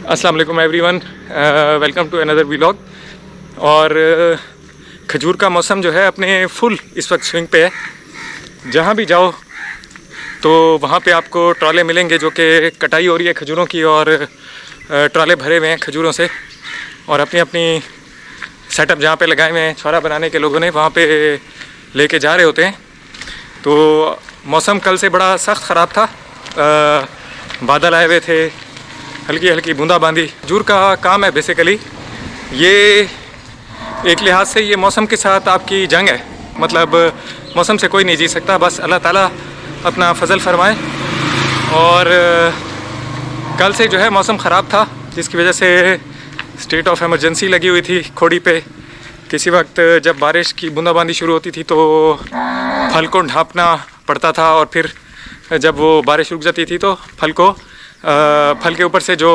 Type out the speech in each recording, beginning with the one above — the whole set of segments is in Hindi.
अस्सलाम वालेकुम everyone, welcome to another vlog. और खजूर का मौसम जो है अपने फुल इस वक्त स्विंग पे है। जहाँ भी जाओ तो वहाँ पे आपको ट्रॉले मिलेंगे जो कि कटाई हो रही है खजूरों की, और ट्रॉले भरे हुए हैं खजूरों से, और अपनी अपनी सेटअप जहाँ पे लगाए हुए हैं छुरा बनाने के लोगों ने वहाँ पे लेके जा रहे होते हैं। तो मौसम कल से बड़ा सख्त ख़राब था, बादल आए हुए थे, हल्की हल्की बूंदाबांदी। खजूर का काम है बेसिकली ये, एक लिहाज से ये मौसम के साथ आपकी जंग है। मतलब मौसम से कोई नहीं जी सकता, बस अल्लाह ताला अपना फजल फरमाए। और कल से जो है मौसम ख़राब था, जिसकी वजह से स्टेट ऑफ इमरजेंसी लगी हुई थी खोड़ी पे। किसी वक्त जब बारिश की बूंदाबांदी शुरू होती थी तो फल को ढाँपना पड़ता था, और फिर जब वो बारिश रुक जाती थी तो फल के ऊपर से जो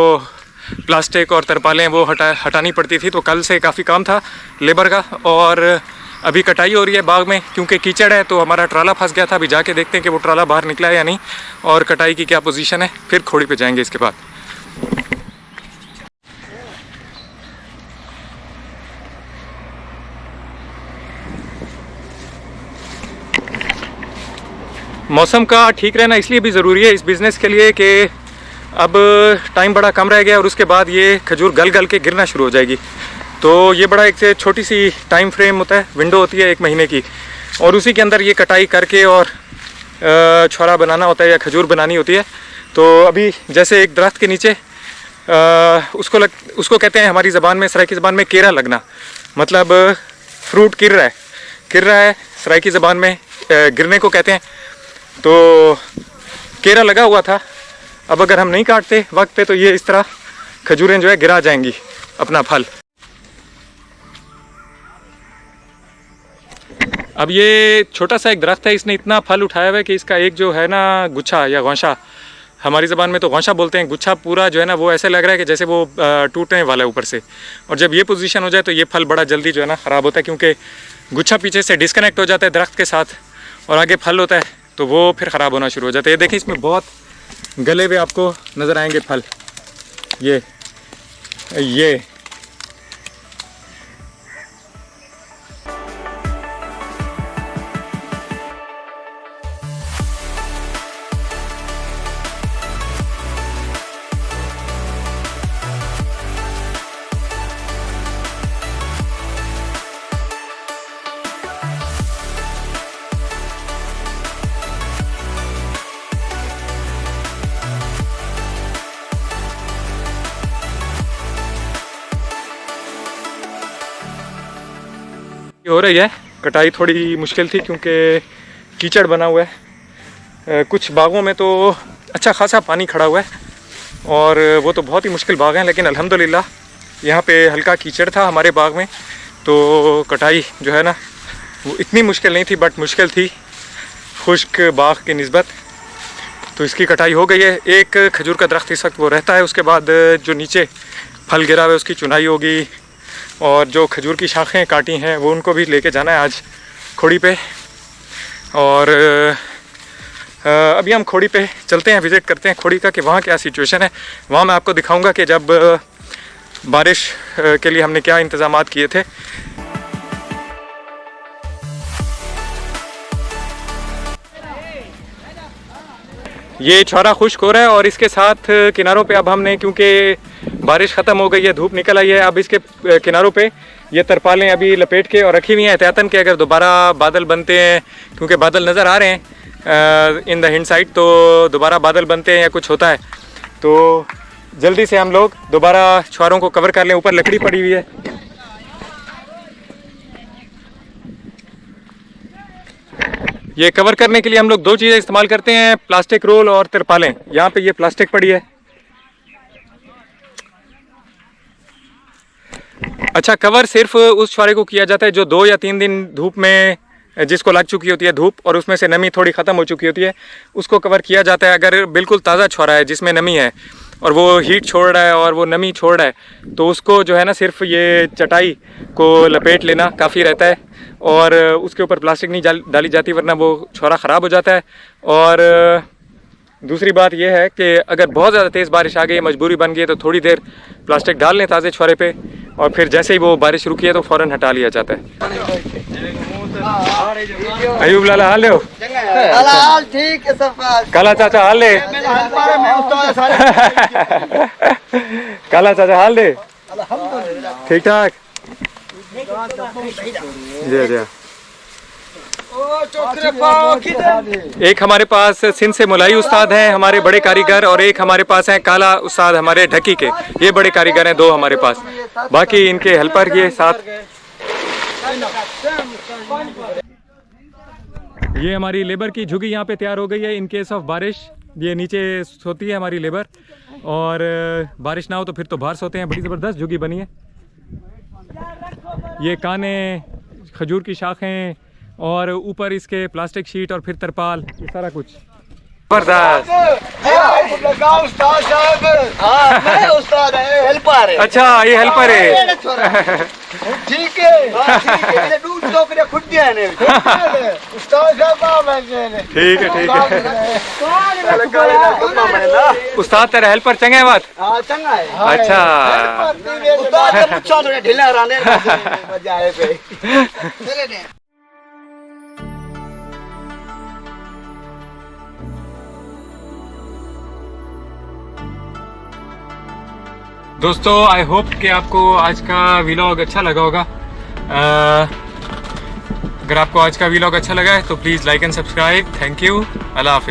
प्लास्टिक और तरपालें वो हटानी पड़ती थी। तो कल से काफ़ी काम था लेबर का। और अभी कटाई हो रही है बाग में, क्योंकि कीचड़ है तो हमारा ट्राला फंस गया था। अभी जाके देखते हैं कि वो ट्राला बाहर निकला है या नहीं, और कटाई की क्या पोजीशन है, फिर खोड़ी पे जाएंगे इसके बाद। मौसम का ठीक रहना इसलिए भी ज़रूरी है इस बिज़नेस के लिए कि अब टाइम बड़ा कम रह गया, और उसके बाद ये खजूर गल गल के गिरना शुरू हो जाएगी। तो ये बड़ा एक छोटी सी टाइम फ्रेम होता है, विंडो होती है 1 महीने की, और उसी के अंदर ये कटाई करके और छुरा बनाना होता है या खजूर बनानी होती है। तो अभी जैसे एक दरख्त के नीचे उसको कहते हैं हमारी ज़बान में, सराइकी ज़बान में केरा लगना, मतलब फ्रूट गिर रहा है सराइकी ज़बान में गिरने को कहते हैं। तो केरा लगा हुआ था, अब अगर हम नहीं काटते वक्त पे तो ये इस तरह खजूरें जो है गिरा जाएंगी अपना फल। अब ये छोटा सा एक दरख्त है, इसने इतना फल उठाया हुआ है कि इसका एक जो है ना गुच्छा या गौशा, हमारी ज़बान में तो गौशा बोलते हैं, गुच्छा पूरा जो है ना वो ऐसे लग रहा है कि जैसे वो टूटने वाला है ऊपर से। और जब ये पोजीशन हो जाए तो ये फल बड़ा जल्दी जो है ना ख़राब होता है, क्योंकि गुच्छा पीछे से डिस्कनेक्ट हो जाता है दरख्त के साथ, और आगे फल होता है तो वो फिर ख़राब होना शुरू हो जाता है। ये देखिए इसमें बहुत गले हुए आपको नज़र आएंगे फल, ये हो रही है। कटाई थोड़ी मुश्किल थी क्योंकि कीचड़ बना हुआ है। कुछ बागों में तो अच्छा खासा पानी खड़ा हुआ है, और वो तो बहुत ही मुश्किल बाग हैं, लेकिन अल्हम्दुलिल्लाह यहाँ पे हल्का कीचड़ था हमारे बाग में, तो कटाई जो है ना वो इतनी मुश्किल नहीं थी, बट मुश्किल थी खुश्क बाग की निस्बत। तो इसकी कटाई हो गई है। एक खजूर का दरख्त इस वक्त वो रहता है, उसके बाद जो नीचे फल गिरा हुआ है उसकी चुनाई होगी, और जो खजूर की शाखें काटी हैं वो उनको भी लेके जाना है आज खोड़ी पे। और अभी हम खोड़ी पे चलते हैं, विज़िट करते हैं खोड़ी का कि वहाँ क्या सिचुएशन है। वहाँ मैं आपको दिखाऊंगा कि जब बारिश के लिए हमने क्या इंतज़ामात किए थे। ये छुरा खुश्क हो रहा है, और इसके साथ किनारों पे अब हमने, क्योंकि बारिश ख़त्म हो गई है, धूप निकल आई है, अब इसके किनारों पे ये तरपालें अभी लपेट के और रखी हुई हैं एहतियातन के अगर दोबारा बादल बनते हैं, क्योंकि बादल नज़र आ रहे हैं इन द हिंड साइड, तो दोबारा बादल बनते हैं या कुछ होता है तो जल्दी से हम लोग दोबारा छुरों को कवर कर लें। ऊपर लकड़ी पड़ी हुई है, ये कवर करने के लिए हम लोग 2 चीज़ें इस्तेमाल करते हैं, प्लास्टिक रोल और तिरपालें। यहाँ पे ये प्लास्टिक पड़ी है। अच्छा, कवर सिर्फ उस छुरे को किया जाता है जो 2 या 3 दिन धूप में, जिसको लग चुकी होती है धूप और उसमें से नमी थोड़ी ख़त्म हो चुकी होती है, उसको कवर किया जाता है। अगर बिल्कुल ताज़ा छुरा है जिसमें नमी है और वो हीट छोड़ रहा है और वो नमी छोड़ रहा है, तो उसको जो है ना सिर्फ ये चटाई को लपेट लेना काफ़ी रहता है, और उसके ऊपर प्लास्टिक नहीं डाली जाती, वरना वो छुरा ख़राब हो जाता है। और दूसरी बात यह है कि अगर बहुत ज़्यादा तेज़ बारिश आ गई, मजबूरी बन गई है, तो थोड़ी देर प्लास्टिक डाल लें ताज़े छोरे पे, और फिर जैसे ही वो बारिश रुकी है तो फ़ौरन हटा लिया जाता है। अयूब लाला हाल ले हो? हाल ठीक है सब। काला चाचा हाल ले? काला चाचा हाल ले? ठीक ठाक। जी जी। एक हमारे पास सिंध से मुलाई उस्ताद हैं हमारे बड़े कारीगर, और एक हमारे पास हैं काला उस्ताद हमारे ढकी के। ये बड़े कारीगर हैं 2 हमारे पास, बाकी इनके हेल्पर ये 7। ये हमारी लेबर की झुग्गी यहाँ पे तैयार हो गई है इन केस ऑफ बारिश। ये नीचे सोती है हमारी लेबर, और बारिश ना हो तो फिर तो बाहर सोते हैं। बड़ी ज़बरदस्त झुग्गी बनी है। ये काने, खजूर की शाखें, और ऊपर इसके प्लास्टिक शीट, और फिर तरपाल, ये सारा कुछ जबरदस्त। अच्छा, ये हेल्पर है। ठीक है। ठीक है ठीक है। उस्ताद तेरा हेल्पर चंगा है बात? चंगा है। अच्छा। ढीला रहने दोस्तों, आई होप कि आपको आज का व्लॉग अच्छा लगा होगा। अगर आपको आज का व्लॉग अच्छा लगा है तो please like and subscribe. Thank you. अल्लाह हाफिज़।